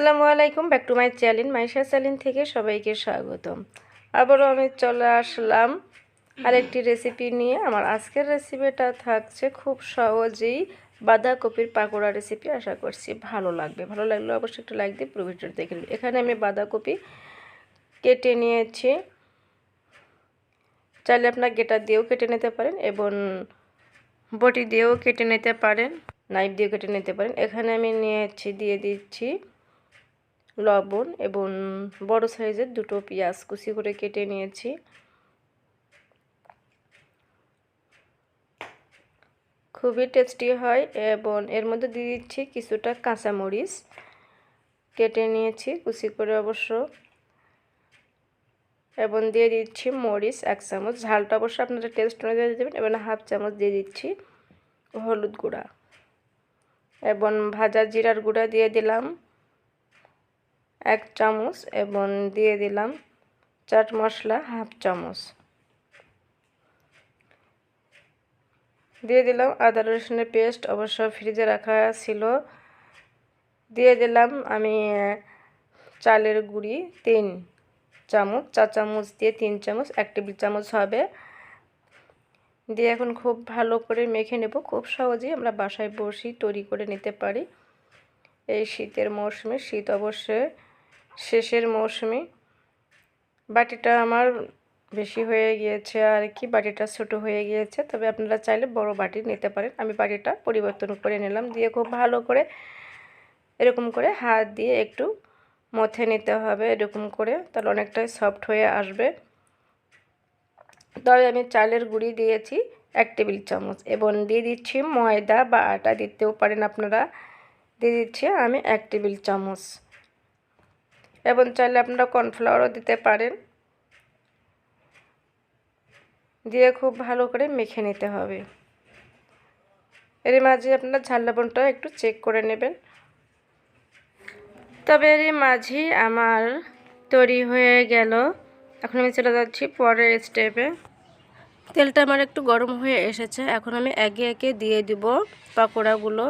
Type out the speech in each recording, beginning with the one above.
আসসালামু আলাইকুম, back to my channel Maisha channel থেকে সবাইকে স্বাগতম। আবারও আমি চলে আসলাম আরেকটি রেসিপি নিয়ে। আমার আজকের রেসিপিটা থাকছে খুব সহজেই বাঁধাকপির পাকোড়া রেসিপি। আশা করছি ভালো লাগবে। ভালো লাগলে অবশ্যই একটু লাইক দিয়ে পুরো ভিডিওটা দেখে নেবেন। এখানে আমি বাঁধাকপি কেটে নিয়েছি, চাইলে আপনার গেটার দিয়েও কেটে নিতে পারেন এবং বটি দিয়েও কেটে নিতে পারেন, নাইফ দিয়েও কেটে নিতে পারেন। এখানে আমি দিয়ে দিচ্ছি লবণ এবং বড় সাইজের দুটো পেঁয়াজ কুচি করে কেটে নিয়েছি। খুবই টেস্টি হয় এবং এর মধ্যে দিয়ে দিচ্ছি কিছুটা কাঁচামরিচ কেটে নিয়েছি কুচি করে অবশ্য, এবং দিয়ে দিচ্ছি মরিচ 1 চামচ। ঝালটা অবশ্য আপনারা টেস্ট অনুযায়ী দিয়ে দেবেন। এবং 1/2 চামচ দিয়ে দিচ্ছি হলুদ গুঁড়া এবং ভাজা জিরার গুঁড়া দিয়ে দিলাম 1 চামচ এবং দিয়ে দিলাম চাট মশলা 1/2 চামচ। দিয়ে দিলাম আদা রসুনের পেস্ট, অবশ্য ফ্রিজে রাখা ছিল। দিয়ে দিলাম আমি চালের গুঁড়ি 3 চামচ, 4 চামচ দিয়ে 3 চামচ, 1 টেবিল চামচ হবে। দিয়ে এখন খুব ভালো করে মেখে নেব। খুব সহজেই আমরা বাসায় বসেই তৈরি করে নিতে পারি এই শীতের মৌসুমে। শীত অবশ্যই শেষের মৌসুমে। বাটিটা আমার বেশি হয়ে গিয়েছে আর কি, বাটিটা ছোট হয়ে গিয়েছে, তবে আপনারা চাইলে বড় বাটি নিতে পারেন। আমি বাটিটা পরিবর্তন করে নিলাম। দিয়ে খুব ভালো করে এরকম করে হাত দিয়ে একটু মথে নিতে হবে এরকম করে, তাহলে অনেকটাই সফট হয়ে আসবে। তবে আমি চালের গুঁড়ি দিয়েছি 1 টেবিল চামচ এবং দিয়ে দিচ্ছি ময়দা বা আটা দিতেও পারেন আপনারা। দিয়ে দিচ্ছি আমি 1 টেবিল চামচ এবং চাইলে আপনারা কর্নফ্লাওয়ারও দিতে পারেন। দিয়ে খুব ভালো করে মেখে নিতে হবে। এর মাঝে আপনারা ঝাল লবণটা একটু চেক করে নেবেন। তবে এর মাঝে আমার তৈরি হয়ে গেল। এখন আমি চলে যাচ্ছি পরের স্টেপে। তেলটা আমার একটু গরম হয়ে এসেছে। এখন আমি একে একে দিয়ে দিব পাকোড়াগুলো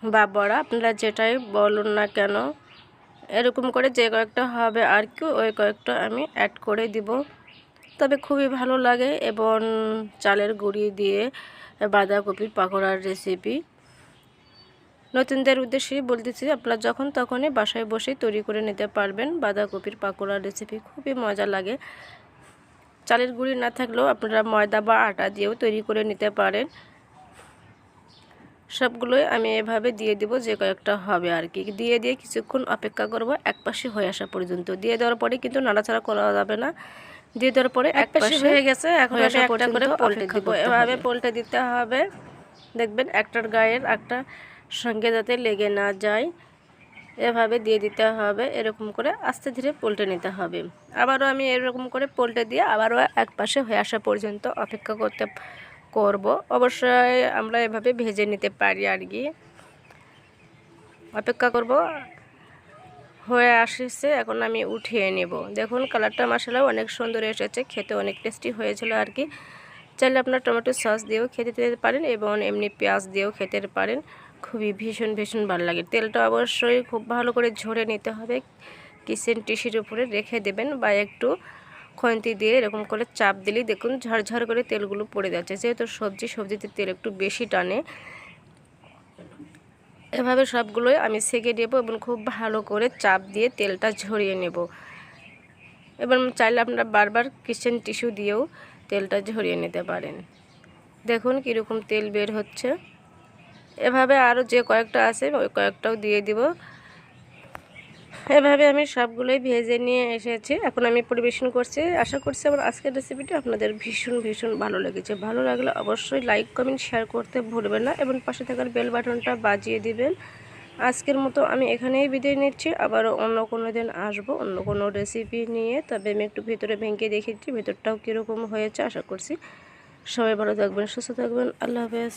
বা বড়া, আপনারা যেটাই বলুন না কেন। এরকম করে যে কয়েকটা হবে আর কি, ওই কয়েকটা আমি অ্যাড করে দিব। তবে খুবই ভালো লাগে এবং চালের গুঁড়ি দিয়ে বাঁধাকপির পাকোড়ার রেসিপি নতুনদের উদ্দেশ্যে বলতেছি, আপনারা যখন তখনই বাসায় বসে তৈরি করে নিতে পারবেন বাঁধাকপির পাকোড়ার রেসিপি। খুবই মজা লাগে। চালের গুঁড়ি না থাকলেও আপনারা ময়দা বা আটা দিয়েও তৈরি করে নিতে পারেন। সবগুলোই আমি এভাবে দিয়ে দিব যে কয়েকটা হবে আর কি। দিয়ে কিছুক্ষণ অপেক্ষা করব এক পাশে হয়ে আসা পর্যন্ত। দিয়ে দেওয়ার পরে কিন্তু নাড়াচাড়া করা যাবে না। দিয়ে দেওয়ার পরে এক পাশে হয়ে গেছে, এখন আমি একটা করে পল্টে দিব। এভাবে পল্টে দিতে হবে। দেখবেন একটার গায়ের একটা সঙ্গে যাতে লেগে না যায়, এভাবে দিয়ে দিতে হবে। এরকম করে আস্তে ধীরে পল্টে নিতে হবে। আবারও আমি এরকম করে পল্টে দিয়ে আবারও এক পাশে হয়ে আসা পর্যন্ত অপেক্ষা করব। অবশ্যই আমরা এভাবে ভেজে নিতে পারি আর কি। অপেক্ষা করব। হয়ে আসছে, এখন আমি উঠিয়ে নেব। দেখুন কালারটা মাশাআল্লাহ অনেক সুন্দর এসেছে, খেতে অনেক টেস্টি হয়েছিল আর কি। চাইলে আপনার টমেটো সস দিয়েও খেতে দিতে পারেন এবং এমনি পেঁয়াজ দিয়েও খেতে পারেন। খুবই ভীষণ ভালো লাগে। তেলটা অবশ্যই খুব ভালো করে ঝরে নিতে হবে। কিচেন টিস্যুর উপরে রেখে দেবেন বা একটু খন্তি দিয়ে এরকম করে চাপ দিলেই দেখুন ঝরঝর করে তেলগুলো পড়ে যাচ্ছে। যেহেতু সবজিতে তেল একটু বেশি টানে। এভাবে সবগুলোই আমি সেঁকে নেব এবং খুব ভালো করে চাপ দিয়ে তেলটা ঝরিয়ে নেব। এবং চাইলে আপনারা বারবার কিচেন টিস্যু দিয়েও তেলটা ঝরিয়ে নিতে পারেন। দেখুন কীরকম তেল বের হচ্ছে। এভাবে আরও যে কয়েকটা আছে ওই কয়েকটাও দিয়ে দিব। এভাবে আমি সবগুলোই ভেজে নিয়ে এসেছি। এখন আমি পরিবেশন করছি। আশা করছি আমার আজকের রেসিপিটা আপনাদের ভীষণ ভালো লেগেছে। ভালো লাগলে অবশ্যই লাইক কমেন্ট শেয়ার করতে ভুলবেন না এবং পাশে থাকার বেল বাটনটা বাজিয়ে দিবেন। আজকের মতো আমি এখানেই বিদায় নিচ্ছি। আবারও অন্য কোনো দিন আসবো অন্য কোনো রেসিপি নিয়ে। তবে আমি একটু ভিতরে ভেঙে দেখেছি, ভিতরটাও কীরকম হয়েছে। আশা করছি সবাই ভালো থাকবেন, সুস্থ থাকবেন। আল্লাহ হাফেজ।